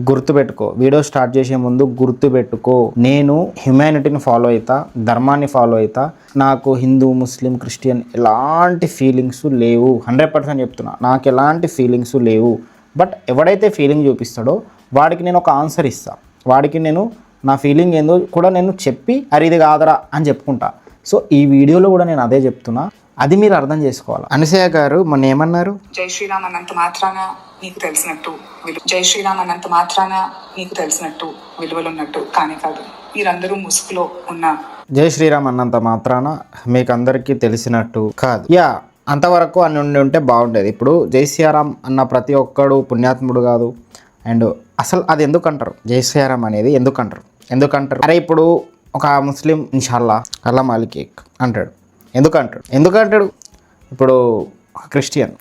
గుర్తుపెట్టుకో, video start చేసే ముందు గుర్తుపెట్టుకో, నేను హ్యుమానిటీని ఫాలో అవుతా, ధర్మాన్ని ఫాలో అవుతా. నాకు హిందూ, ముస్లిం, క్రిస్టియన్ ఎలాంటి ఫీలింగ్స్ లేవు. 100% చెప్తున్నా, నాకు ఎలాంటి ఫీలింగ్స్ లేవు. బట్ ఎవడైతే ఫీలింగ్ చూపిస్తాడో వాడికి నేను ఒక ఆన్సర్ ఇస్తా. వాడికి నేను నా ఫీలింగ్ ఏందో కూడా నేను చెప్పి అరే ఇది కాదరా అని చెప్పుకుంటా. సో ఈ వీడియోలో కూడా నేను అదే చెప్తున్నా, అది మీరు అర్థం చేసుకోవాలి. అనసూయ గారు మొన్న ఏమన్నారు? జై శ్రీరామ్ అన్నంత మాత్రాన నీకు తెలిసినట్టు జై శ్రీరామ్ అన్నంత మాత్రాన నీకు తెలిసినట్టు విలువలున్నట్టు కానీ కాదు. మీరందరూ ముసుగులో ఉన్న జై శ్రీరామ్ అన్నంత మాత్రాన మీకు అందరికీ తెలిసినట్టు కాదు. యా, అంతవరకు అని ఉంటే బాగుండేది. ఇప్పుడు జై శ్రీరామ్ అన్న ప్రతి ఒక్కడు పుణ్యాత్ముడు కాదు. అండ్ అసలు అది ఎందుకంటారు? జై శ్రీరామ్ అనేది ఎందుకంటారు? అరే ఇప్పుడు ఒక ముస్లిం ఇన్షాల్లా అల్లా మాలిక్ అంటాడు. ఎందుకంటాడు? ఇప్పుడు క్రిస్టియన్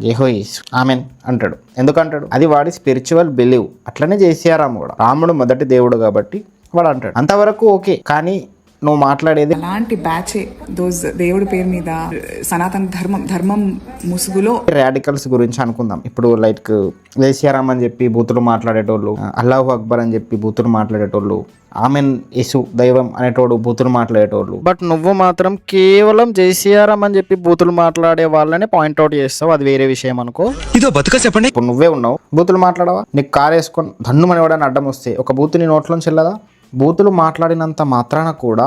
జేహోయిస్ ఆమెన్ అంటాడు. ఎందుకంటాడు? అది వాడి స్పిరిచువల్ బిలీవ్. అట్లనే జై శ్రీరామ్ కూడా రాముడు మొదటి దేవుడు కాబట్టి వాడు అంటాడు. అంతవరకు ఓకే. కానీ నువ్వు మాట్లాడేది అలాంటి బ్యాచే దోస్ దేవుడి పేరు మీద సనాతన ధర్మం ముసుగులో రాడికల్స్ గురించి అనుకుందాం. ఇప్పుడు లైక్ జై శ్రీరామ్ అని చెప్పి బూతులు మాట్లాడేటోళ్ళు, అల్లాహు అక్బర్ అని చెప్పి బూతులు మాట్లాడేటోళ్ళు, ఆమెన్ యేసు దైవం అనేటోడు బూతులు మాట్లాడేటోళ్ళు. బట్ నువ్వు మాత్రం కేవలం జై శ్రీరామ్ అని చెప్పి బూతులు మాట్లాడే వాళ్ళని పాయింట్అవుట్ చేస్తావు. అది వేరే విషయం అనుకో. ఇదో బతుక చెప్పండి. ఇప్పుడు నువ్వే ఉన్నావు, బూతులు మాట్లాడవా? నీకు కారు వేసుకొని ధన్నుమని ఎవడని అడ్డం వస్తే ఒక బూతు నీ నోట్లోంచి వెళ్ళదా? బూతులు మాట్లాడినంత మాత్రాన కూడా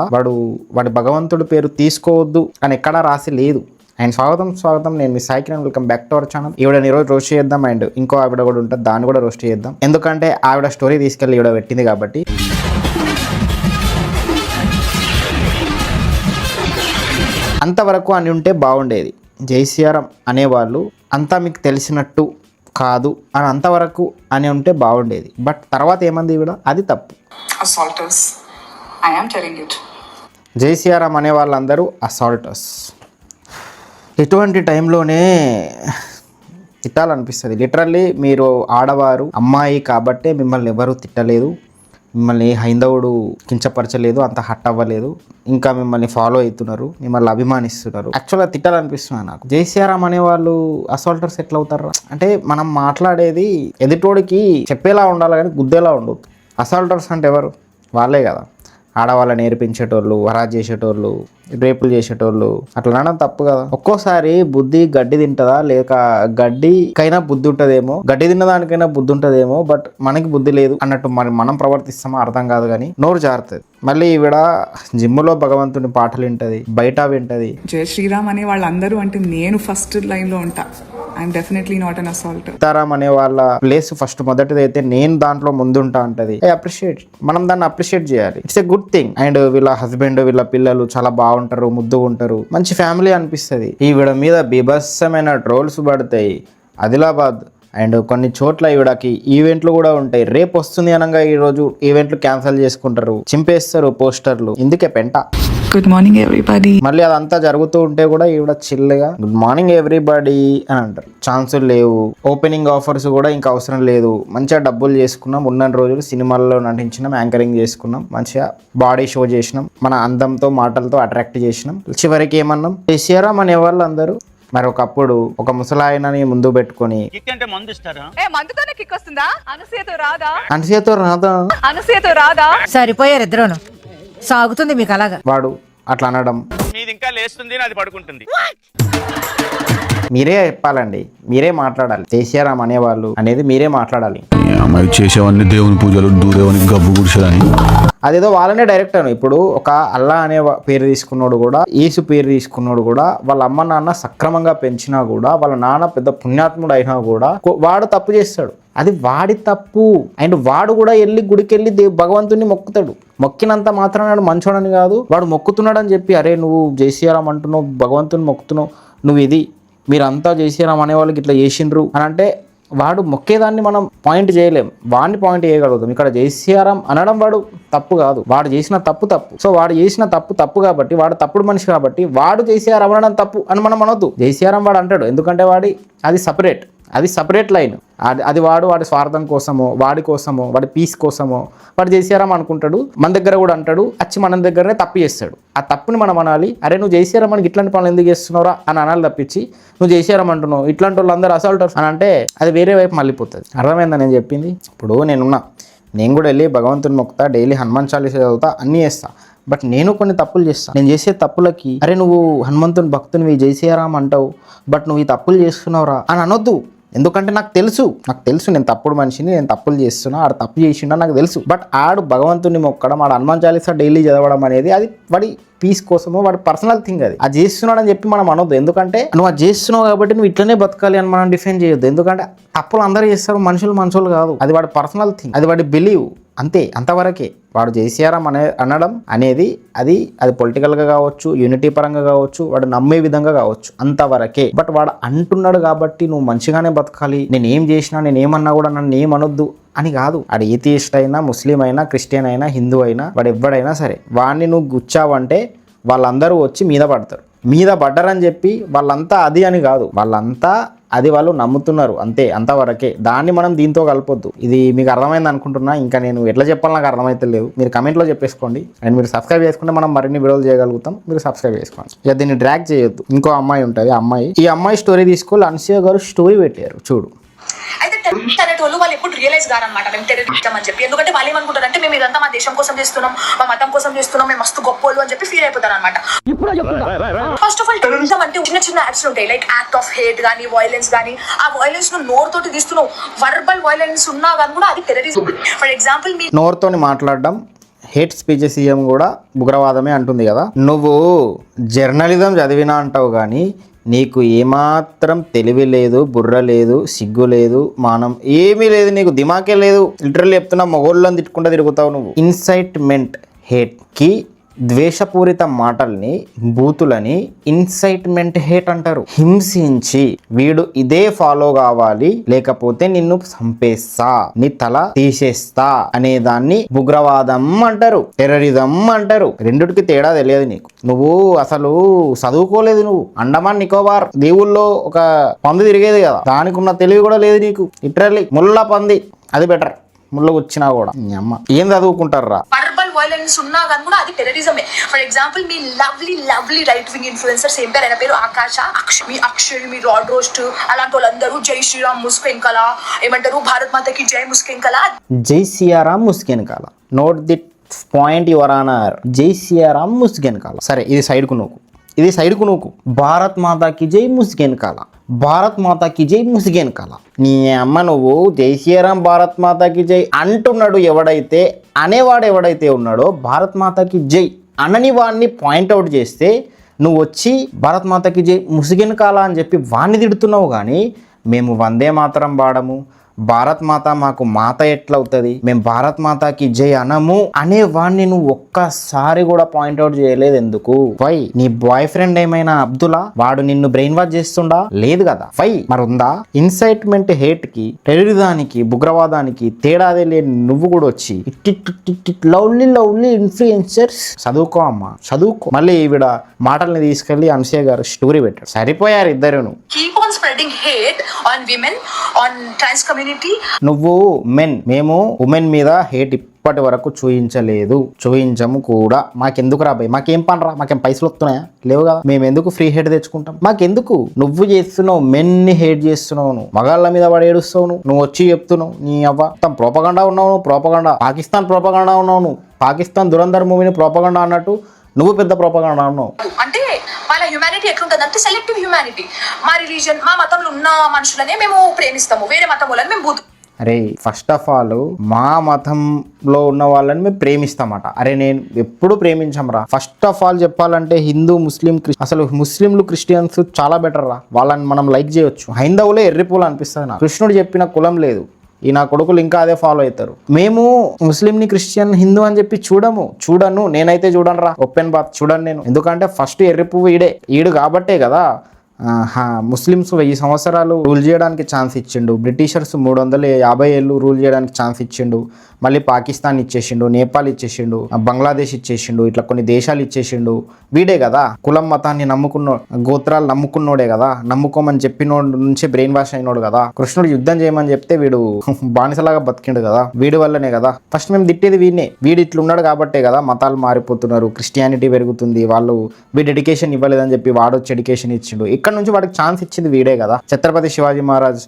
వాడి భగవంతుడి పేరు తీసుకోవద్దు అని ఎక్కడా రాసి లేదు. అండ్ స్వాగతం, నేను మీ Sai Kiran. Welcome back to our channel. ఈవిడని ఈరోజు రోస్ట్ చేద్దాం. అండ్ ఇంకో ఆవిడ కూడా ఉంటుంది, దాన్ని కూడా రోస్ట్ చేద్దాం. ఎందుకంటే ఆవిడ స్టోరీ తీసుకెళ్ళి ఈవిడ పెట్టింది కాబట్టి. అంతవరకు అని ఉంటే బాగుండేది. జై శ్రీరామ్ అనేవాళ్ళు అంతా మీకు తెలిసినట్టు కాదు అని అంతవరకు అని ఉంటే బాగుండేది. బట్ తర్వాత ఏమంది ఈవిడ? అది తప్పు. assaulters. I am telling it. జై శ్రీరామ్ అనే వాళ్ళందరూ అసాల్టర్స్. ఇటువంటి టైంలోనే తిట్టాలనిపిస్తుంది. లిటరల్లీ మీరు ఆడవారు, అమ్మాయి కాబట్టే మిమ్మల్ని ఎవరు తిట్టలేదు, మిమ్మల్ని హైందవుడు కించపరచలేదు, అంత హట్ అవ్వలేదు, ఇంకా మిమ్మల్ని ఫాలో అవుతున్నారు, మిమ్మల్ని అభిమానిస్తున్నారు. యాక్చువల్గా తిట్టాలనిపిస్తున్నాను నాకు. జై శ్రీరామ్ అనే వాళ్ళు అసాల్టర్స్ ఎట్లా అవుతారు? అంటే మనం మాట్లాడేది ఎదుటోడికి చెప్పేలా ఉండాలి కానీ గుద్దేలా ఉండదు. అసాల్టర్స్ అంటే ఎవరు? వాళ్ళే కదా, ఆడవాళ్ళని నేర్పించేటోళ్ళు, హరాజ్ చేసేటోళ్ళు, రేపులు చేసేటోళ్ళు. అట్లా అనడం తప్పు కదా. ఒక్కోసారి బుద్ధి గడ్డి తింటుందా, లేక గడ్డికైనా బుద్ధి ఉంటుందేమో, గడ్డి తిన్నదానికైనా బుద్ధి ఉంటుందేమో, బట్ మనకి బుద్ధి లేదు అన్నట్టు మరి మనం ప్రవర్తిస్తామో అర్థం కాదు. కానీ నోరు జారుతుంది. మళ్ళీ ఈవిడ జిమ్ములో భగవంతుని పాటలు వింటది, బయట వింటది. జై శ్రీరామ్ అనే వాళ్ళందరూ అంటే నేను ఫస్ట్ లైన్ లో ఉంటా. I'm definitely not an assault. Sitaram అనే వాళ్ళ ప్లేస్ ఫస్ట్ మొదటిది అయితే నేను దాంట్లో ముందుంటా అంటది. అప్రిషియేట్, మనం దాన్ని అప్రిషియేట్ చేయాలి. It's a good thing. And వీళ్ళ హస్బెండ్, వీళ్ళ పిల్లలు చాలా బాగుంటారు, ముద్దుగా ఉంటారు, మంచి ఫ్యామిలీ అనిపిస్తుంది. ఈవిడ మీద బీభత్సమైన ట్రోల్స్ పడతాయి. ఆదిలాబాద్ అండ్ కొన్ని చోట్ల ఈవిడకి ఈవెంట్లు కూడా ఉంటాయి. రేపు వస్తుంది అనగా ఈరోజు ఈవెంట్లు క్యాన్సిల్ చేసుకుంటారు, చింపేస్తారు పోస్టర్లు. ఇందుకే పెంట. Good morning everybody. మళ్ళీ అదంతా జరుగుతూ ఉంటే కూడా ఈవిడ చిల్లుగా గుడ్ మార్నింగ్ ఎవ్రీబడి అని అంటారు. ఛాన్సులు లేవు, ఓపెనింగ్ ఆఫర్స్ కూడా ఇంకా అవసరం లేదు. మంచిగా డబ్బులు చేసుకున్నాం, ఉన్న రోజులు సినిమాల్లో నటించినాం, యాంకరింగ్ చేసుకున్నాం, మంచిగా బాడీ షో చేసినాం, మన అందంతో మాటలతో అట్రాక్ట్ చేసినాం. చివరికి ఏమన్నాం? జై శ్రీరామ్ అనే వాళ్ళు అందరూ. మరి ఒకప్పుడు ఒక ముసలాయనని ముందు పెట్టుకొని అనసూయతో రాదా సరిపోయారు ఇద్దరును. సాగుతుంది మీకు అలాగా. వాడు అట్లా అనడం ఇంకా లేస్తుంది, అది పడుకుంటుంది. మీరే చెప్పాలండి, మీరే మాట్లాడాలి. జై శ్రీరామ్ అనేవాళ్ళు అనేది మీరే మాట్లాడాలి. అమ్మాయి చేసేవన్నీ దేవుని పూజలు, దూరేవని గబ్బు గుడిసెలని. అదేదో వాళ్ళనే డైరెక్ట్ అను. ఇప్పుడు ఒక అల్లా అనే పేరు తీసుకున్నాడు కూడా, యేసు పేరు తీసుకున్నాడు కూడా, వాళ్ళ అమ్మ నాన్న సక్రమంగా పెంచినా కూడా, వాళ్ళ నాన్న పెద్ద పుణ్యాత్ముడు అయినా కూడా వాడు తప్పు చేస్తాడు. అది వాడి తప్పు. అండ్ వాడు కూడా వెళ్ళి గుడికి వెళ్ళి భగవంతుని మొక్కుతాడు. మొక్కినంత మాత్రాన మంచోడని కాదు, వాడు మొక్కుతున్నాడు అని చెప్పి అరే నువ్వు జై శ్రీరామ్ అంటున్నావు, భగవంతుని మొక్కుతున్నావు, నువ్వు ఇది మీరంతా జై శ్రీరామ్ అనే వాళ్ళకి ఇట్లా చేసిండ్రు అని అంటే వాడు మొక్కేదాన్ని మనం పాయింట్ చేయలేం, వాడిని పాయింట్ చేయగలుగుతాం. ఇక్కడ జై శ్రీరామ్ అనడం వాడు తప్పు కాదు, వాడు చేసిన తప్పు. సో వాడు చేసిన తప్పు కాబట్టి, వాడు తప్పుడు మనిషి కాబట్టి వాడు జై శ్రీరామ్ అనడం తప్పు అని మనం అనొద్దు. జై శ్రీరామ్ వాడు అంటాడు, ఎందుకంటే వాడి అది సపరేట్, అది సపరేట్ లైన్. అది వాడి స్వార్థం కోసమో వాడి పీస్ కోసమో వాడు జైసీరాం అనుకుంటాడు. మన దగ్గర కూడా అంటాడు, వచ్చి మన దగ్గరనే తప్పు చేస్తాడు. ఆ తప్పుని మనం అనాలి, అరే నువ్వు జైసీరాం మనకి ఇట్లాంటి పనులు ఎందుకు చేస్తున్నావురా అని అనాలి తప్పించి నువ్వు జైసీరాం అంటున్నావు ఇట్లాంటి వాళ్ళు అందరూ అసాల్టర్స్ అని అంటే అది వేరే వైపు మళ్ళీపోతుంది. అర్థమైందా నేను చెప్పింది? ఇప్పుడు నేను కూడా వెళ్ళి భగవంతుని మొక్కుతా, డైలీ హనుమాన్ చాలీసా చదువుతా, అన్నీ చేస్తా. బట్ నేను కొన్ని తప్పులు చేస్తాను. నేను చేసే తప్పులకి అరే నువ్వు హనుమంతుని భక్తునివి జైసీరాం అంటావు, బట్ నువ్వు ఈ తప్పులు చేస్తున్నావురా అని అనొద్దు. ఎందుకంటే నాకు తెలుసు నేను తప్పుడు మనిషిని, నేను తప్పులు చేస్తున్నా, ఆడు తప్పు చేసిండా నాకు తెలుసు. బట్ ఆడు భగవంతుని మొక్కడం, ఆడు హనుమాన్ చాలీసా డైలీ చదవడం అనేది అది వాడి పీస్ కోసమో వాడి పర్సనల్ థింగ్. అది చేస్తున్నాడు అని చెప్పి మనం అనొద్దు. ఎందుకంటే నువ్వు అది చేస్తున్నావు కాబట్టి నువ్వు ఇట్లనే బతకాలి అని మనం డిఫైన్ చేయొద్దు. ఎందుకంటే తప్పులు అందరూ చేస్తారు, మనుషులు కాదు. అది వాడి పర్సనల్ థింగ్, అది వాడి బిలీవ్, అంతే, అంతవరకే. వాడు జైసీరాం అనడం అనేది అది పొలిటికల్గా కావచ్చు, యూనిటీ పరంగా కావచ్చు, వాడు నమ్మే విధంగా కావచ్చు, అంతవరకే. బట్ వాడు అంటున్నాడు కాబట్టి నువ్వు మంచిగానే బతకాలి, నేనేం చేసినా నేనేమన్నా కూడా నన్ను ఏమనొద్దు అని కాదు. వాడు ఏథియిస్ట్ అయినా, ముస్లిం అయినా, క్రిస్టియన్ అయినా, హిందూ అయినా, వాడు ఎవడైనా సరే వాడిని నువ్వు గుచ్చావంటే వాళ్ళందరూ వచ్చి మీద పడ్డారని చెప్పి వాళ్ళంతా అది అని కాదు, వాళ్ళంతా అది వాళ్ళు నమ్ముతున్నారు, అంతే, అంతవరకే. దాన్ని మనం దీంతో కలపొద్దు. ఇది మీకు అర్థమైంది అనుకుంటున్నా. ఇంకా నేను ఎట్లా చెప్పాలి నాకు అర్థమైతే లేదు. మీరు కమెంట్లో చెప్పేసుకోండి. అండ్ మీరు సబ్స్క్రైబ్ చేసుకుంటే మనం మరిన్ని వీడియోలు చేయగలుగుతాం. మీరు సబ్స్క్రైబ్ చేసుకోండి. ఇక దీన్ని డ్రాగ్ చేయొద్దు. ఇంకో అమ్మాయి ఉంటుంది, ఈ అమ్మాయి స్టోరీ తీసుకోవాలి. అన్సూయ గారు స్టోరీ పెట్టారు చూడు. అయితే టెర్రరిస్ట్ అనేటోళ్ళు వాళ్ళు ఎప్పుడు రియలైజ్ కారనమాట మేము టెర్రరిస్ట్ అని చెప్పి. ఎందుకంటే వాళ్ళు ఏమనుకుంటారు అంటే మేము ఇదంతా మా దేశం కోసం చేస్తున్నాం, మా మతం కోసం చేస్తున్నాం, మేము మస్తు గొప్పోళ్ళు అని చెప్పి ఫీల్ అయిపోతారు అనమాట. ఫస్ట్ ఆఫ్ ఆల్ టెర్రరిజం అంటే చిన్న యాక్ట్స్ ఉంటాయి, లైక్ యాక్ట్ ఆఫ్ హేట్ కానీ, వైలెన్స్ కానీ. ఆ వైలెన్స్ ను నోరుతోటి తీస్తున్నావు, వర్బల్ వైలెన్స్ ఉన్నా కానీ కూడా అది టెర్రరిజం. ఫర్ ఎగ్జాంపుల్ మీ నోరుతోని మాట్లాడడం, హేట్ స్పీచెస్ ఇవ్వడం కూడా ఉగ్రవాదమే అంటుంది కదా. నువ్వు జర్నలిజం చదివినా అంటావు కానీ నీకు ఏమాత్రం తెలివి లేదు, బుర్ర లేదు, సిగ్గు లేదు, మానం ఏమీ లేదు, నీకు దిమాకే లేదు. లిటరల్లీ చెప్తున్నా, మొగోళ్ళని తిట్టుకుంటూ తిరుగుతావు నువ్వు. ఇన్సైట్మెంట్ హేట్కి, ద్వేషపూరిత మాటల్ని, బూతులని ఇన్సైట్మెంట్ హేట్ అంటారు. హింసించి వీడు ఇదే ఫాలో కావాలి లేకపోతే నిన్ను చంపేస్తా, నీ తల తీసేస్తా అనే దాన్ని ఉగ్రవాదం అంటారు, టెర్రరిజం అంటారు. రెండిటికి తేడా తెలియదు నీకు. నువ్వు అసలు చదువుకోలేదు. నువ్వు అండమాన్ నికోబార్ దీవుల్లో ఒక పంది తిరిగేది కదా, దానికి ఉన్న తెలివి కూడా లేదు నీకు. లిటరల్లీ ముళ్ళ పంది, అది బెటర్. ముళ్ళ వచ్చినా కూడా అమ్మ ఏం చదువుకుంటారా. వైలెన్స్ ఉన్నా కానీ కూడా అది టెర్రరిజమే. ఫర్ ఎగ్జాంపుల్ మీ లవ్లీ రైట్ వింగ్ ఇన్ఫ్లుయెన్సర్స్ ఏం పేరు, ఆయన పేరు ఆకాశ, మీ అక్షయ్, మీ రాడ్ రోస్ట్, అలాంటి వాళ్ళందరూ జై శ్రీరామ్ ముస్కెంకల, ఏమంటారు భారత్ మాతకి జై ముస్కెంకల, జై సియారాం ముస్కెంకల. Note the point your honour, జై సియారాం ముస్కెంకల. సరే ఇది సైడ్కు నూకు, భారత్ మాతాకి జై ముస్కెంకల, భారత్ మాతాకి జై ముస్కెంకల. నీ అమ్మ నువ్వు జై శ్రీరామ్ భారత్ మాతాకి జై అంటున్నాడు ఎవడైతే, అనేవాడు ఎవడైతే ఉన్నాడో భారత్ మాతాకి జై అనని వాడిని పాయింట్అవుట్ చేస్తే నువ్వు వచ్చి భారత్ మాతాకి జై ముస్కెంకల అని చెప్పి వాడిని తిడుతున్నావు. కానీ మేము వందే మాతరం వాడము, భారత్ మాత మాకు మాత ఎట్లవుతుంది, మేము భారత్ మాతాకి జై అనము అనే వాడిని నువ్వు ఒక్కసారి కూడా పాయింట్అవుట్ చేయలేదు. ఎందుకు? వై? నీ బాయ్ ఫ్రెండ్ ఏమైనా అబ్దుల్లా, వాడు నిన్ను బ్రెయిన్ వాష్ చేస్తుండా? లేదు కదా. వై మరి ఉందా? ఇన్సైట్మెంట్ హేట్ కి, టెర్రరిజానికి, ఉగ్రవాదానికి తేడాదే లేని నువ్వు కూడా వచ్చి లవ్లీ ఇన్ఫ్లుయెన్సర్స్. చదువుకో అమ్మా, చదువుకో. మళ్ళీ ఈవిడ మాటల్ని తీసుకెళ్లి అన్సూయ గారు స్టోరీ పెట్టారు. సరిపోయారు ఇద్దరును. Keep on spreading hate on women, on trans community. నువ్వు మెన్, మేము ఉమెన్ మీద హేట్ ఇప్పటి వరకు చూయించము కూడా. మాకెందుకు రాబాయి, మాకేం పని రా, మాకేం పైసలు వస్తున్నాయా? లేవు కదా. మేము ఎందుకు ఫ్రీ హేట్ తెచ్చుకుంటాం? మాకెందుకు? నువ్వు చేస్తున్నావు, మెన్ని హేట్ చేస్తున్నావు, నువ్వు మగాళ్ళ మీద వాడు ఏడుస్తావు, నువ్వు వచ్చి చెప్తున్నావు నీ అవ్వ మొత్తం ప్రోపగండా ఉన్నావు, నువ్వు ప్రోపగండా, పాకిస్తాన్ ప్రోపగండా ఉన్నావు, నువ్వు పాకిస్తాన్ దురంధర్ మూవీని ప్రోపగండా అన్నట్టు నువ్వు పెద్ద ప్రోపగండా ఉన్నావు. అంటే వాళ్ళ హ్యూమానిటీ ఎట్లుంటుంది అంటే సెలెక్టివ్ హ్యూమానిటీ. మా రిలీజన్, మా మతంలో ఉన్న మనుషులనే మేము ప్రేమిస్తాము, వేరే మతం వాళ్ళని మేము బూతు. అరే ఫస్ట్ ఆఫ్ ఆల్ మా మతంలో ఉన్న వాళ్ళని మేము ప్రేమిస్తామట. అరే నేను ఎప్పుడు ప్రేమించంరా. ఫస్ట్ ఆఫ్ ఆల్ చెప్పాలంటే హిందూ, ముస్లిం, అసలు ముస్లింలు, క్రిస్టియన్స్ చాలా బెటర్ రా. వాళ్ళని మనం లైక్ చేయొచ్చు. హైందవులే ఎర్రిపూలు అనిపిస్తుంది నాకు. కృష్ణుడు చెప్పిన కులం లేదు, ఈ నా కొడుకులు ఇంకా అదే ఫాలో అవుతారు. మేము ముస్లింని, క్రిస్టియన్, హిందూ అని చెప్పి చూడను. నేనైతే చూడను రా, ఓపెన్ బాత్ చూడను నేను. ఎందుకంటే ఫస్ట్ ఎర్రి పువ్వు ఈడు కాబట్టే కదా ముస్లిమ్స్ 1000 సంవత్సరాలు రూల్ చేయడానికి ఛాన్స్ ఇచ్చిండు, బ్రిటిషర్స్ 350 ఏళ్ళు రూల్ చేయడానికి ఛాన్స్ ఇచ్చిండు, మళ్ళీ పాకిస్తాన్ ఇచ్చేసిండు, నేపాల్ ఇచ్చేసిండు, బంగ్లాదేశ్ ఇచ్చేసిండు, ఇట్లా కొన్ని దేశాలు ఇచ్చేసిండు. వీడే కదా కులం మతాన్ని గోత్రాలు నమ్ముకున్నోడే కదా, నమ్ముకోమని చెప్పినోడు నుంచి బ్రెయిన్ వాష్ అయినోడు కదా. కృష్ణుడు యుద్ధం చేయమని చెప్తే వీడు బానిసలాగా బతికిండు కదా, వీడి వల్లనే కదా. ఫస్ట్ మేము తిట్టేది వీడినే, వీడు ఇట్లున్నాడు కాబట్టే కదా మతాలు మారిపోతున్నారు, క్రిస్టియానిటీ పెరుగుతుంది, వీడు ఎడ్యుకేషన్ ఇవ్వలేదని చెప్పి వాడు వచ్చి ఎడ్యుకేషన్ ఇచ్చిండు. ఇక్కడ నుంచి వాడికి ఛాన్స్ ఇచ్చింది వీడే కదా. ఛత్రపతి శివాజీ మహారాజ్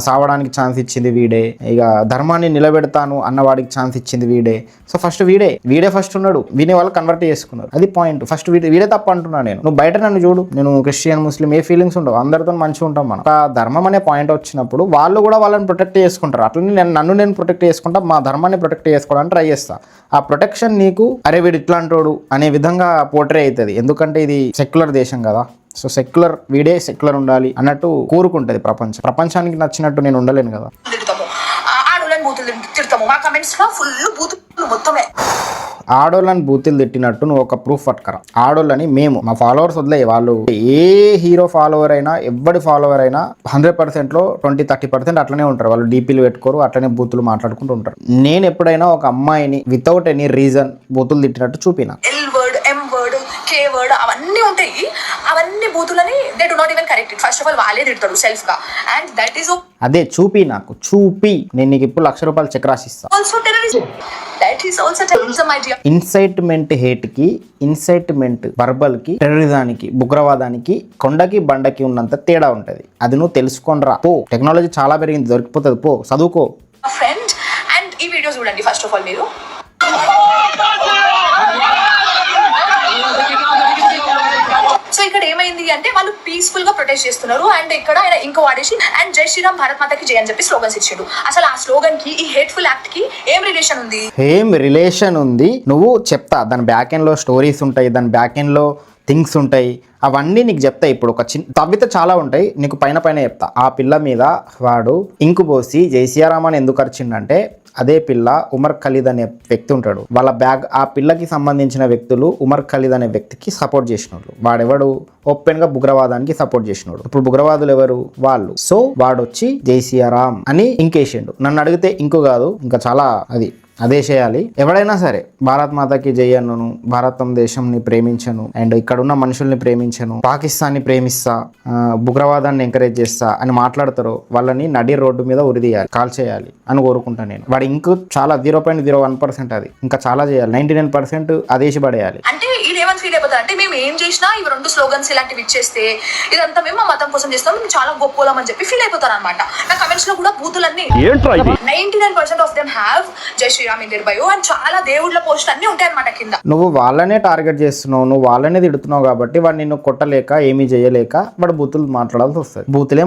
సావడానికి ఛాన్స్ ఇచ్చింది వీడే, ఇక ధర్మాన్ని నిలబెడతాను అన్నవాడికి ఛాన్స్ ఇచ్చింది వీడే. సో ఫస్ట్ వీడే ఫస్ట్ ఉన్నాడు, వీనే వాళ్ళు కన్వర్ట్ చేసుకున్నారు. అది పాయింట్. ఫస్ట్ వీడే తప్ప అంటున్నా నేను. నువ్వు బయట నన్ను చూడు, నేను క్రిస్టియన్ ముస్లిం ఏ ఫీలింగ్స్ ఉండవు, అందరితో మంచిగా ఉంటాం మనం. ధర్మం అనే పాయింట్ వచ్చినప్పుడు వాళ్ళు కూడా వాళ్ళని ప్రొటెక్ట్ చేసుకుంటారు. అట్లనే నన్ను ప్రొటెక్ట్ చేసుకుంటా, మా ధర్మాన్ని ప్రొటెక్ట్ చేసుకోవడానికి ట్రై చేస్తా. ఆ ప్రొటెక్షన్ నీకు అరే వీడు ఇట్లాంటోడు అనే విధంగా పోర్ట్రే అవుతుంది. ఎందుకంటే ఇది సెక్యులర్ దేశం కదా. సో వీడే సెక్యులర్ ఉండాలి అన్నట్టు కోరుకుంటది ప్రపంచానికి నచ్చినట్టు నేను ఉండలేను కదా. ఆడోళ్ళని బూతులు తిట్టినట్టు నువ్వు ఒక ప్రూఫ్ పట్టుకరా. ఆడోళ్ళని మేము మా ఫాలోవర్స్ వదిలే, వాళ్ళు ఏ హీరో ఫాలోవర్ అయినా ఎవరి ఫాలోవర్ అయినా 100%లో 20-30% అట్లనే ఉంటారు. వాళ్ళు డీపీలు పెట్టుకోరు, అట్లనే బూతులు మాట్లాడుకుంటూ ఉంటారు. నేను ఎప్పుడైనా ఒక అమ్మాయిని వితౌట్ ఎనీ రీజన్ బూతులు తిట్టినట్టు చూపినా. వర్డ్ అవన్నీ ఉంటాయి, అవన్నీ బూతులని they do not even correct it. First of all వాళ్ళే తిడతారు సెల్ఫ్ గా, అండ్ దట్ ఈస్ అదే నేను నీకు ఇప్పుడు ₹1,00,000 చెక్ రాసిస్తా. Also terrorism. That is also terrorism idea. Incitement hate కి, ఇన్సైట్మెంట్ వర్బల్ కి, టెర్రరిజానికి, ఉగ్రవాదానికి, కొండకి బండకి ఉన్నంత తేడా ఉంటది. అది నువ్వు తెలుసుకోనరా. పో, టెక్నాలజీ చాలా పెరిగింది, దొరికిపోతుంది, పో చదువుకో. ఫ్రెండ్, అండ్ ఈ వీడియో చూడండి ఫస్ట్ ఆఫ్ ఆల్ మీరు. సో ఇక్కడ ఏమైంది అంటే వాళ్ళు పీస్ఫుల్ గా ప్రొటెస్ట్ చేస్తున్నారు, అండ్ ఇక్కడ ఆయన ఇంకో వాడేసి అండ్ జై శ్రీరామ్ భారత్ మాతకి జై అని చెప్పి స్లోగన్స్ ఇచ్చాడు. అసలు ఆ స్లోగన్ కి ఈ హేట్ఫుల్ యాక్ట్ కి ఏం రిలేషన్ ఉంది? నువ్వు చెప్తా. దాని బ్యాక్ ఎండ్ లో స్టోరీస్ ఉంటాయి, దాని బ్యాక్ ఎండ్ లో థింగ్స్ ఉంటాయి, అవన్నీ నీకు చెప్తా. ఇప్పుడు ఒక చిన్న తవ్వితే చాలా ఉంటాయి, నీకు పైన చెప్తా. ఆ పిల్ల మీద వాడు ఇంకు పోసి జై శ్రీరామ్ అని ఎందుకు అరిచిండంటే, అదే పిల్ల ఉమర్ ఖలీద్ అనే వ్యక్తి ఉంటాడు, ఆ పిల్లకి సంబంధించిన వ్యక్తులు ఉమర్ ఖలీద్ అనే వ్యక్తికి సపోర్ట్ చేసినోళ్ళు. వాడెవడు ఓపెన్ గా ఉగ్రవాదానికి సపోర్ట్ చేసినోడు. ఇప్పుడు ఉగ్రవాదులు ఎవరు? వాళ్ళు. సో వాడు వచ్చి జై శ్రీరామ్ అని ఇంకేసిండు. నన్ను అడిగితే ఇంకో కాదు, ఇంకా చాలా అదే చేయాలి. ఎవడైనా సరే భారత్ మాతకి జై అన్నను, భారతదేశంని ప్రేమించను, అండ్ ఇక్కడున్న మనుషుల్ని ప్రేమించను, పాకిస్తాన్ని ప్రేమిస్తా, ఉగ్రవాదాన్ని ఎంకరేజ్ చేస్తా అని మాట్లాడతారో వాళ్ళని నడి రోడ్డు మీద ఉరిదీయాలి, కాల్ చేయాలి అని కోరుకుంటా నేను. వాడు ఇంకో చాలా 0.01% అది ఇంకా చాలా చేయాలి. 99% అదేసి పడేయాలి. అంటే వీడేమని ఫీల్ అయిపోతారు అంటే, మేము ఏం చేసినా ఇవి 2 స్లోగన్స్ ఇలాంటివి ఇచ్చేస్తే ఇదంతా మేము మా మతం కోసం చేస్తాం, మేము చాలా గొప్పలం అని చెప్పి ఫీల్ అయిపోతారు అనమాట. నా కమెంట్స్ లో కూడా బూతులన్నీ 99% of them have Jai Shriram in their bio, and చాలా దేవుళ్ళ పోస్ట్ అన్ని ఉంటాయి అనమాట కింద. నువ్వు వాళ్ళనే టార్గెట్ చేస్తున్నావు, నువ్వు వాళ్ళనే తిడుతున్నావు కాబట్టి వాడు నిన్ను కొట్టలేక ఏమీ చేయలేక వాడు బూతులు మాట్లాడాల్సి వస్తుంది. బూతులే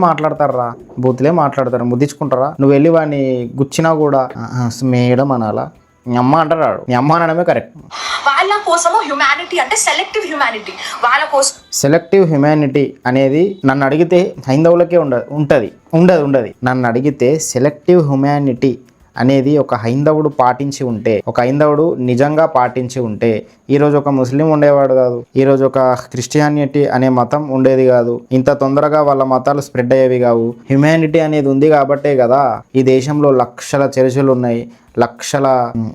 మాట్లాడతారు, ముద్దించుకుంటారా? నువ్వు వెళ్ళి వాడిని గుచ్చినా కూడా మేడం అనాలా? నీ అమ్మ అంటారు, నీ అమ్మ అనడమే కరెక్ట్. వాళ్ళ కోసము హ్యుమానిటీ అంటే సెలెక్టివ్ హ్యుమానిటీ, వాళ్ళ కోసం సెలెక్టివ్ హ్యుమానిటీ అనేది నన్ను అడిగితే హైందవులకే ఉండదు. నన్ను అడిగితే సెలెక్టివ్ హ్యుమానిటీ అనేది ఒక హైందవుడు పాటించి ఉంటే, ఒక హైందవుడు నిజంగా పాటించి ఉంటే ఈరోజు ఒక ముస్లిం ఉండేవాడు కాదు, ఈరోజు ఒక క్రిస్టియానిటీ అనే మతం ఉండేది కాదు, ఇంత తొందరగా వాళ్ళ మతాలు స్ప్రెడ్ అయ్యేవి కావు. హ్యుమానిటీ అనేది ఉంది కాబట్టే కదా ఈ దేశంలో లక్షల చర్చిలు ఉన్నాయి, లక్షల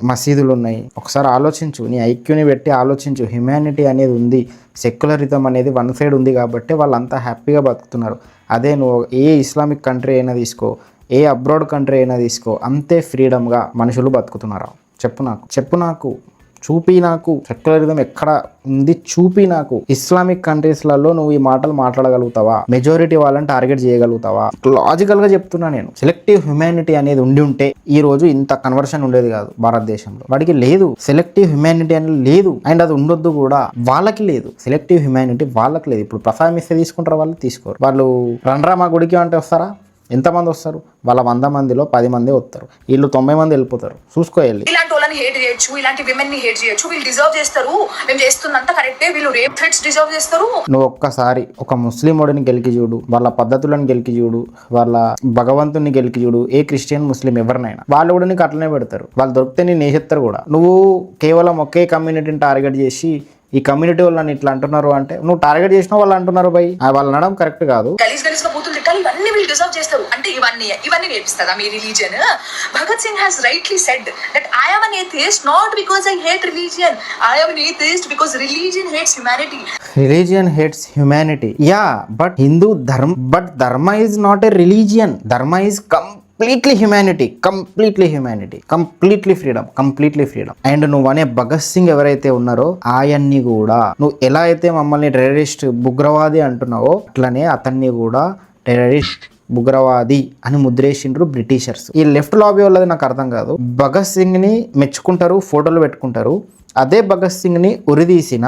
మసీదులు ఉన్నాయి. ఒకసారి ఆలోచించు, నీ ఐక్యూని పెట్టి ఆలోచించు. హ్యుమానిటీ అనేది ఉంది, సెక్యులరిజం అనేది వన్ సైడ్ ఉంది కాబట్టి వాళ్ళంతా హ్యాపీగా బతుకుతున్నారు. అదే నువ్వు ఏ ఇస్లామిక్ కంట్రీ అయినా తీసుకో, ఏ అబ్రాడ్ కంట్రీ అయినా తీసుకో, అంతే ఫ్రీడమ్గా మనుషులు బతుకుతున్నారా? చెప్పు నాకు చూపి. నాకు సెక్యులరిజం ఎక్కడ ఉంది చూపి. నాకు ఇస్లామిక్ కంట్రీస్లలో నువ్వు ఈ మాటలు మాట్లాడగలుగుతావా? మెజారిటీ వాళ్ళని టార్గెట్ చేయగలుగుతావా? లాజికల్గా చెప్తున్నా నేను. సెలెక్టివ్ హ్యుమానిటీ అనేది ఉంటే ఈ రోజు ఇంత కన్వర్షన్ ఉండేది కాదు భారతదేశంలో. వాడికి లేదు, సెలెక్టివ్ హ్యుమానిటీ అనేది లేదు, అండ్ అది ఉండొద్దు కూడా. వాళ్ళకి లేదు సెలెక్టివ్ హ్యుమానిటీ, వాళ్ళకి లేదు. ఇప్పుడు ప్రసాదం ఇస్తే తీసుకుంటారు, వాళ్ళు తీసుకోరు. వాళ్ళు రండ్రా మా గుడికి అంటే వస్తారా? ఎంతమంది వస్తారు? వాళ్ళ 100 మందిలో 10 మంది వస్తారు, వీళ్ళు 90 మంది వెళ్ళిపోతారు. చూసుకోవాలి. ఇలాంటి వాళ్ళని హేట్ చేయొచ్చు, ఇలాంటి విమెన్ ని హేట్ చేయొచ్చు, వీళ్ళు డిజర్వ్ చేస్తారు, మేము చేస్తున్నంత కరెక్టే, వీళ్ళు రేప్ థ్రెట్స్ డిజర్వ్ చేస్తారు. నువ్వు ఒక్కసారి ఒక ముస్లింని గెలికి చూడు, వాళ్ళ పద్ధతులను గెలికి చూడు, వాళ్ళ భగవంతుని గెలికి చూడు, ఏ క్రిస్టియన్ ముస్లిం ఎవరినైనా వాళ్ళు కూడా నీకు అట్లనే పెడతారు. వాళ్ళు దొరికితే నేను నేసేస్తారు కూడా. నువ్వు కేవలం ఒకే కమ్యూనిటీని టార్గెట్ చేసి ఈ కమ్యూనిటీ వాళ్ళని ఇట్లా అంటున్నారు అంటే నువ్వు టార్గెట్ చేసిన వాళ్ళు అంటున్నారు భయ్, వాళ్ళు అనడం కరెక్ట్ కాదు. గలీజ్ గా బూతులు తిట్టాలి, ఇవన్నీ వీళ్ళు డిజర్వ్ చేస్తారు అంటే ఇవన్నీ నేర్పిస్తుందా మీ religion? Bhagat Singh has rightly said that I am an atheist not because I hate religion, I am an atheist because religion hates humanity. Religion hates humanity, yeah, but dharma is not a religion. Dharma is completely humanity, completely freedom. And నువ్వు అనే భగత్ సింగ్ ఎవరైతే ఉన్నారో ఆయన్ని కూడా నువ్వు ఎలా అయితే మమ్మల్ని టెర్రరిస్ట్ ఉగ్రవాది అంటున్నావో అట్లనే అతన్ని కూడా టెర్రరిస్ట్ ఉగ్రవాది అని ముద్రేసిండ్రు బ్రిటిషర్స్. ఈ లెఫ్ట్ లాబీ వాళ్ళది నాకు అర్థం కాదు. భగత్ సింగ్ ని మెచ్చుకుంటారు, ఫోటోలు పెట్టుకుంటారు. అదే భగత్ సింగ్ ని ఉరిదీసిన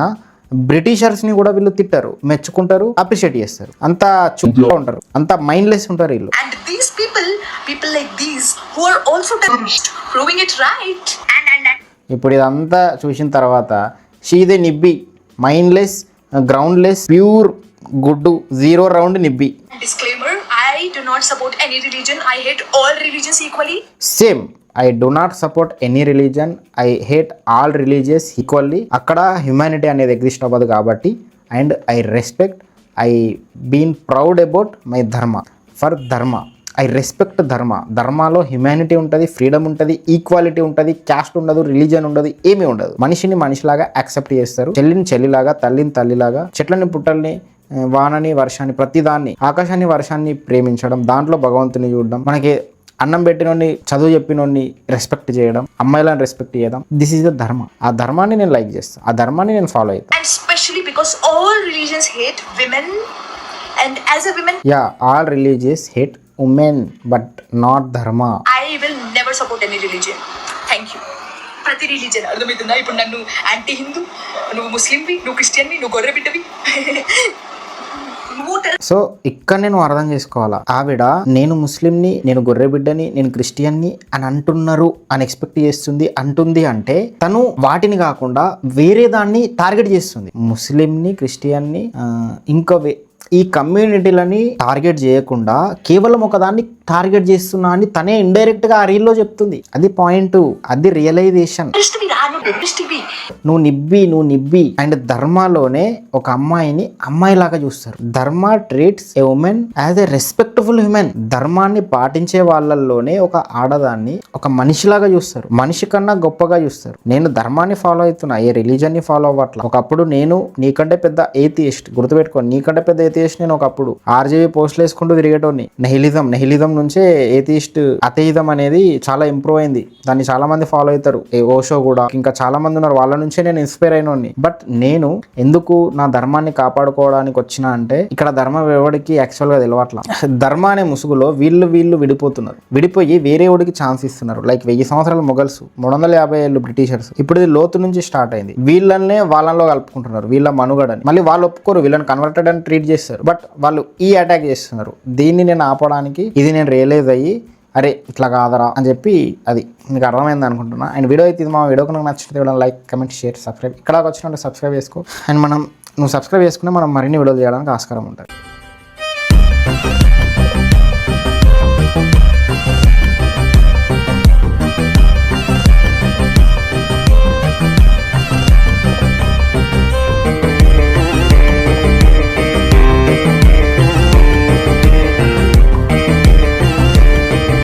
బ్రిటిషర్స్ ని కూడా వీళ్ళు తిట్టారు, మెచ్చుకుంటారు, అప్రిషియేట్ చేస్తారు. అంత చుట్టూ ఉంటారు, అంత మైండ్లెస్ ఉంటారు వీళ్ళు. And these people like these who are also terrorists, proving it right. And ఇప్పుడు ఇదంతా చూసిన తర్వాత షీదే నిబ్బి, మైండ్లెస్, గ్రౌండ్లెస్, ప్యూర్ గుడ్డు, zero round nibbi. disclaimer, I do not support any religion. I hate all religions equally. Same, I do not support any religion, I hate all religious equally. అక్కడ humanity అనేది exist అవ్వదు కాబట్టి. And I respect, I been proud about my dharma, for dharma I respect dharma. ధర్మాలో humanity ఉంటుంది, freedom ఉంటుంది, equality ఉంటుంది, caste ఉండదు, religion ఉండదు, ఏమీ ఉండదు. మనిషిని మనిషిలాగా యాక్సెప్ట్ చేస్తారు, చెల్లిని చెల్లిలాగా, తల్లిని తల్లిలాగా, చెట్లని పుట్టల్ని, వానని వర్షాన్ని, ప్రతిదాన్ని, ఆకాశాన్ని వర్షాన్ని ప్రేమించడం, దాంట్లో భగవంతుని చూడడం, మనకి అన్నం పెట్టినోడిని, చదువు చెప్పినోడిని రెస్పెక్ట్ చేయడం, అమ్మాయిలను రెస్పెక్ట్ చేయడం, దిస్ ఈజ్ ద ధర్మ. ఆ ధర్మాన్ని నేను లైక్ చేస్తాను, ఆ ధర్మాన్ని నేను ఫాలో అవుతాను. And especially because all religions hate women, and as a woman, yeah, all religious hate women but not ధర్మ. I will never support any religion. Thank you. ప్రతి రిలీజియన్ అర్థమవుతుందా? ఇప్పుడు నన్ను యాంటీ హిందూ, నువ్వు ముస్లింవి, నువ్వు క్రిస్టియన్వి, నువ్వు గొర్రె బిడ్డవి. సో ఇక్కడ నేను అర్థం చేసుకోవాలా, ఆవిడ నేను ముస్లింని, నేను గొర్రె బిడ్డని, నేను క్రిస్టియన్ని అని అంటున్నారు అని ఎక్స్పెక్ట్ చేస్తుంది, అంటుంది అంటే తను వాటిని కాకుండా వేరే దాన్ని టార్గెట్ చేస్తుంది. ముస్లింని, క్రిస్టియన్ని, ఇంకా ఈ కమ్యూనిటీలని టార్గెట్ చేయకుండా కేవలం ఒకదాన్ని టార్గెట్ చేస్తున్నా అని తనే ఇండైరెక్ట్ గా ఆ రీల్లో చెప్తుంది. అది పాయింట్, అది రియలైజేషన్. నువ్వు నిబ్బి అండ్ ధర్మాలోనే ఒక అమ్మాయిని అమ్మాయిలాగా చూస్తారు. ధర్మ treats A women as a respectful human. ధర్మాన్ని పాటించే వాళ్ళల్లోనే ఒక ఆడదాన్ని ఒక మనిషిలాగా చూస్తారు, మనిషి కన్నా గొప్పగా చూస్తారు. నేను ధర్మాన్ని ఫాలో అవుతున్నా, ఏ రిలీజన్ ని ఫాలో అవ్వట్లా. ఒకప్పుడు నేను నీకంటే పెద్ద ఏథియిస్ట్, గుర్తుపెట్టుకో, నీకంటే పెద్ద ఏథియిస్ట్ నేను ఒకప్పుడు ఆర్జేవీ పోస్టులు వేసుకుంటూ తిరిగేటోని. నెహిలిజం నుంచే ఏథియిస్ట్, అథెయిజం అనేది చాలా ఇంప్రూవ్ అయింది. దాన్ని చాలా మంది ఫాలో అవుతారు, ఓషో కూడా, ఇంకా చాలా మంది ఉన్నారు. వాళ్ళ నుంచే నేను ఇన్స్పైర్ అయినోని. బట్ నేను ఎందుకు నా ధర్మాన్ని కాపాడుకోవడానికి వచ్చినా అంటే ఇక్కడ ధర్మం ఎవరికి యాక్చువల్ గా తెలియట్లా. ధర్మ అనే ముసుగులో వీళ్ళు విడిపోయి వేరే వాడికి ఛాన్స్ ఇస్తున్నారు. లైక్ 1000 సంవత్సరాల మొఘల్స్, 350 ఏళ్ళు బ్రిటిషర్స్. ఇప్పుడు ఇది లోతు నుంచి స్టార్ట్ అయింది. వీళ్ళనే వాళ్ళలో కలుపుకుంటున్నారు, వీళ్ళ మనుగడని. మళ్ళీ వాళ్ళు ఒప్పుకోరు, వీళ్ళని కన్వర్టెడ్ అని ట్రీట్ చేస్తారు. బట్ వాళ్ళు ఈ అటాక్ చేస్తున్నారు. దీన్ని నేను ఆపడానికి ఇది నేను రియలైజ్ అయ్యి అరే ఇట్లా కాదరా అని చెప్పి, అది మీకు అర్థమైంది అనుకుంటున్నా. అండ్ వీడియో అయితే ఇది మా వీడియోకి నాకు నచ్చితే లైక్, కమెంట్, షేర్, సబ్స్క్రైబ్. ఇక్కడ వచ్చినట్టు సబ్స్క్రైబ్ చేసుకో. అండ్ నువ్వు సబ్స్క్రైబ్ చేసుకునే మనం మరిన్ని వీడియోలు చేయడానికి ఆస్కారం ఉంటుంది.